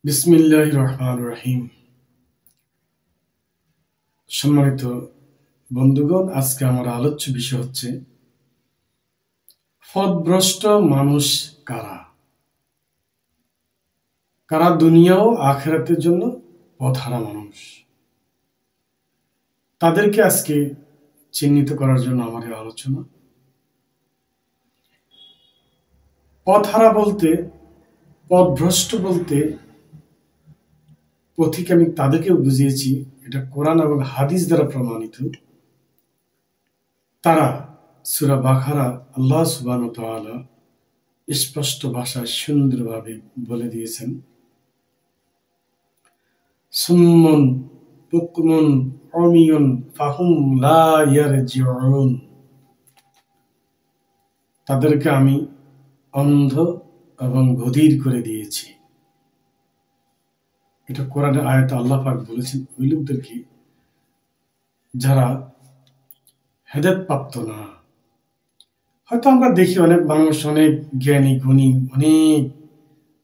বিসমিল্লাহির রহমানির রহিম। সম্মানিত বন্ধুগণ, আজকে আমার আলোচ্য বিষয় হচ্ছে পথভ্রষ্ট মানুষ কারা কারা দুনিয়া ও আখিরাতের জন্য পথহারা মানুষ। তাদেরকে আজকে চিহ্নিত করার জন্য আমার এই আলোচনা। পথহারা বলতে, পথভ্রষ্ট বলতে পথিক আমি তাদেরকেও বুঝিয়েছি, এটা কোরআন এবং হাদিস দ্বারা প্রমাণিত। তারা সূরা বাকারা আল্লাহ সুবহানাহু ওয়া তাআলা স্পষ্ট ভাষায় সুন্দরভাবে বলে দিয়েছেন, সুম্মুন বুকমুন উমিয়ুন ফাহুম লা ইয়ারজিউন। তাদেরকে আমি অন্ধ এবং বধির করে দিয়েছি। এটা কোরআনের আয়াতে আল্লাহ পাক বলেছেন ওই লোকদেরকে যারা হেদায়েত প্রাপ্ত না। হয়তো আমরা দেখি অনেক মানুষ অনেক জ্ঞানী গুণী, অনেক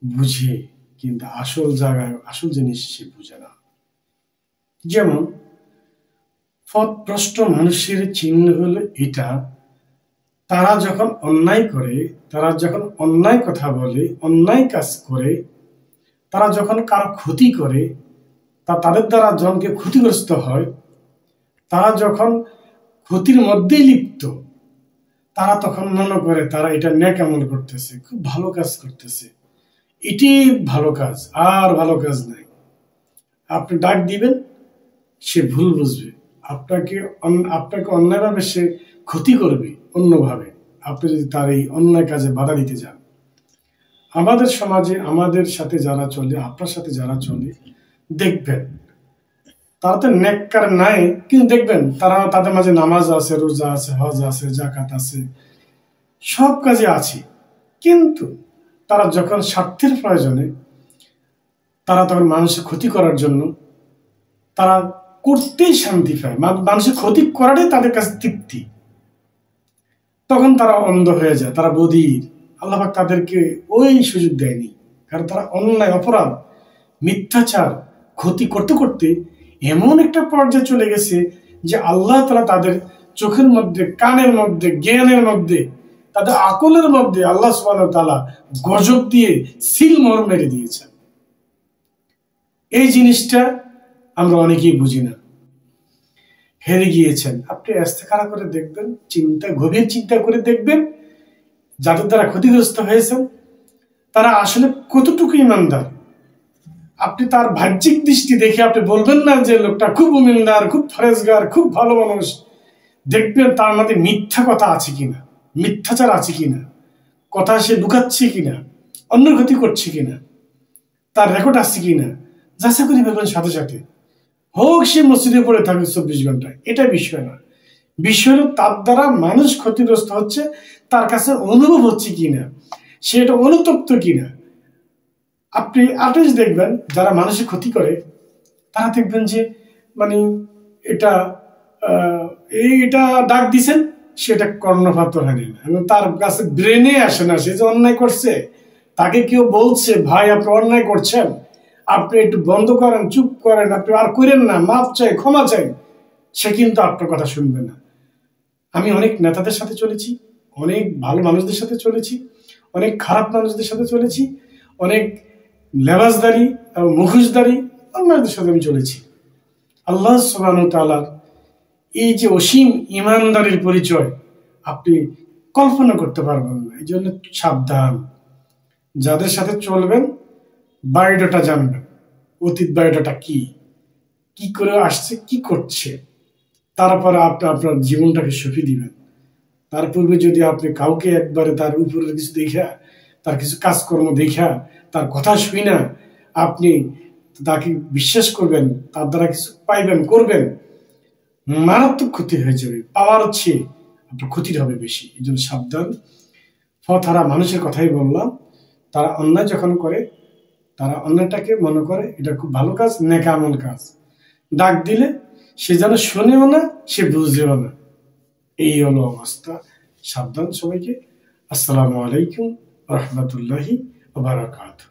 বুঝে, কিন্তু আসল জায়গায় আসল জিনিস সে বুঝে না। যেমন পথভ্রষ্ট মানুষের চিহ্ন হলো এটা, তারা যখন অন্যায় করে, তারা যখন অন্যায় কথা বলে, অন্যায় কাজ করে, তারা যখন কারো ক্ষতি করে, তাদের দ্বারা জনকে ক্ষতিগ্রস্ত হয়, তারা যখন ক্ষতির মধ্যেই লিপ্ত, তারা তখন মনে করে তারা এটা নেক আমল করতেছে, খুব ভালো কাজ করতেছে, এটি ভালো কাজ, আর ভালো কাজ নাই। আপনি ডাক দিবেন, সে ভুল বুঝবে, আপনাকে অন্যায়ভাবে সে ক্ষতি করবে অন্যভাবে, আপনি যদি তার এই অন্যায় কাজে বাধা দিতে যান। আমাদের সমাজে আমাদের সাথে যারা চলে, আপনার সাথে যারা চলে, দেখবেন তারা তো নেককার নাই, কিন্তু দেখবেন তারা তাদের মাঝে নামাজ আছে, রোজা আছে, হজ আছে, যাকাত আছে, সব কাজে আছে, কিন্তু তারা যখন স্বার্থের প্রয়োজনে, তারা তখন মানুষের ক্ষতি করার জন্য তারা করতেই শান্তি পায়, মানুষের ক্ষতি করাটাই তাদের কাছে তৃপ্তি। তখন তারা অন্ধ হয়ে যায়, তারা বধির। আল্লাহ পাক তাদেরকে ওই সুযোগ দেয়নি, কারণ তারা অন্যায়, অপরাধ, মিথ্যাচার, ক্ষতি করতে করতে এমন একটা পর্যায়ে চলে গেছে যে আল্লাহ তাআলা তাদের চোখের মধ্যে, কানের মধ্যে, জ্ঞানের মধ্যে, তাদের আকলের মধ্যে আল্লাহ সুবহানাহু ওয়া তাআলা গজব দিয়ে সিল মোহর মেরে দিয়েছেন। এই জিনিসটা আমরা অনেকেই বুঝি না, হেরে গিয়েছেন। আপনি ইস্তেখারা করে দেখবেন, গভীর চিন্তা করে দেখবেন, যাদের দ্বারা ক্ষতিগ্রস্ত হয়েছেন তারা আসলে কতটুকু ইমানদার। আপনি তার বাহ্যিক দৃষ্টি দেখে আপনি বলবেন না যে লোকটা খুব ইমানদার, খুব ফরেজগার, খুব ভালো মানুষ। দেখবেন তার মধ্যে মিথ্যা কথা আছে কিনা, মিথ্যাচার আছে কিনা, কথা সে লুকাচ্ছে কিনা, অন্যের ক্ষতি করছে কিনা, তার রেকর্ড আছে কিনা, যাচাই করে ফেলবেন সাথে সাথে। হোক সে মসজিদে পড়ে থাকে 24 ঘন্টায়, এটা বিষয় না। বিষয় হলো তার দ্বারা মানুষ ক্ষতিগ্রস্ত হচ্ছে, তার কাছে অনুভব হচ্ছে কিনা, সে এটা অনুতপ্ত কিনা। আপনি আর্টিস্ট দেখবেন যারা মানুষের ক্ষতি করে, তারা দেখবেন যে মানে এটা এটা ডাক দিছেন, সেটা কর্ণপাত হয়নি না, এবং তার কাছে ব্রেনে আসে না সে যে অন্যায় করছে। তাকে কেউ বলছে ভাই আপনি অন্যায় করছেন, আপনি একটু বন্ধ করেন, চুপ করেন, আপনি আর করেন না, মাফ চাই, ক্ষমা চাই, সে কিন্তু আপনার কথা শুনবে না। আমি অনেক নেতাদের সাথে চলেছি, অনেক ভালো মানুষদের সাথে চলেছি, অনেক খারাপ মানুষদের সাথে চলেছি, অনেক লেবাসদারি এবং মুখোশধারী মানুষদের সাথে আমি চলেছি। আল্লাহ সুবহানাহু ওয়া তাআলার এই যে অসীম ইমানদারির পরিচয় আপনি কল্পনা করতে পারবেন না। এই জন্য সাবধান, যাদের সাথে চলবেন বায়োডাটা জানবেন, অতীত বায়োডাটা কি, কি করে আসছে, কি করছে, তারপরে আপনি আপনার জীবনটাকে সঁপে দিবেন। তার পূর্বে যদি আপনি কাউকে একবারে তার উপরের কিছু দেখা, তার কিছু কাজকর্ম দেখা, তার কথা শুই না আপনি তাকে বিশ্বাস করবেন, তার দ্বারা কিছু পাইবেন, করবেন, মারাত্মক ক্ষতি হয়ে যাবে। পাওয়ার চেয়ে আপনার ক্ষতির হবে বেশি। এই জন্য সাবধান। পথহারা মানুষের কথাই বললাম, তারা অন্যায় যখন করে, তারা অন্যায়টাকে মনে করে এটা খুব ভালো কাজ, নেক আমল কাজ। ডাক দিলে সে যেন শোনেও না, সে বুঝেও না। এই হলো অবস্থা। সাবধান সবাইকে। আসসালামু আলাইকুম ওয়া রাহমাতুল্লাহি ওয়া বারাকাতুহু।